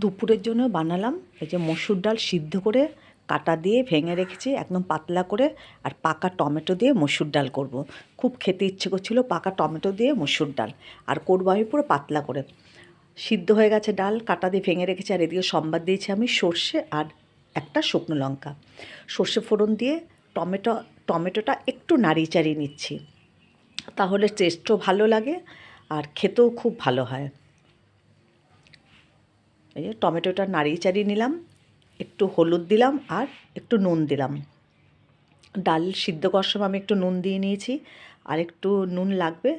দুপুরের জন্য বানালাম এই যে মসুর ডাল সিদ্ধ করে কাটা দিয়ে ভেঙে রেখেছি একদম পাতলা করে, আর পাকা টমেটো দিয়ে মসুর ডাল করব। খুব খেতে ইচ্ছে করছিল পাকা টমেটো দিয়ে মসুর ডাল, আর করবো আমি পুরো পাতলা করে। সিদ্ধ হয়ে গেছে ডাল, কাটা দিয়ে ভেঙে রেখেছি, আর এদিকে সম্বাদ দিয়েছি আমি সর্ষে আর একটা শুকনো লঙ্কা। সর্ষে ফোড়ন দিয়ে টমেটোটা একটু নাড়িয়ে চাড়িয়ে নিচ্ছি, তাহলে টেস্টও ভালো লাগে আর খেতেও খুব ভালো হয়। এই যে টমেটোটা নাড়িয়ে চাড়িয়ে নিলাম, একটু হলুদ দিলাম আর একটু নুন দিলাম। ডাল সিদ্ধ করার সময় আমি একটু নুন দিয়ে নিয়েছি, আর একটু নুন লাগবে।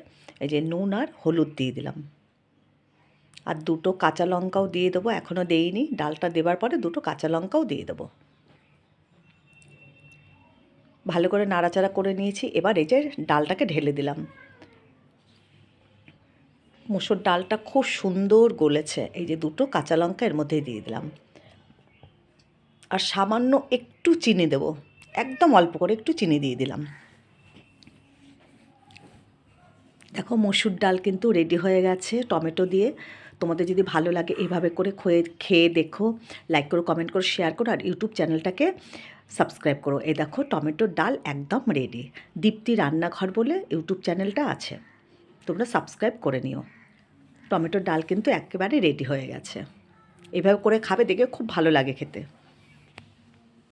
এই যে নুন আর হলুদ দিয়ে দিলাম, আর দুটো কাঁচা লঙ্কাও দিয়ে দেবো, এখনও দেইনি। ডালটা দেওয়ার পরে দুটো কাঁচা লঙ্কাও দিয়ে দেবো। ভালো করে নাড়াচাড়া করে নিয়েছি, এবার এই যে ডালটাকে ঢেলে দিলাম। মুসুর ডালটা খুব সুন্দর গলেছে, এই যে দুটো কাঁচা লঙ্কা এর মধ্যে দিয়ে দিলাম, আর সামান্য একটু চিনি দেবো, একদম অল্প করে একটু চিনি দিয়ে দিলাম। দেখো মসুর ডাল কিন্তু রেডি হয়ে গেছে টমেটো দিয়ে। তোমাদের যদি ভালো লাগে এইভাবে করে খেয়ে দেখো, লাইক করো, কমেন্ট করো, শেয়ার করো, আর ইউটিউব চ্যানেলটাকে সাবস্ক্রাইব করো। এই দেখো টমেটোর ডাল একদম রেডি। দীপ্তি রান্নাঘর বলে ইউটিউব চ্যানেলটা আছে, তোমরা সাবস্ক্রাইব করে নিও। টমেটোর ডাল কিন্তু একেবারে রেডি হয়ে গেছে। এইভাবে করে খাবে, দেখে খুব ভালো লাগে খেতে।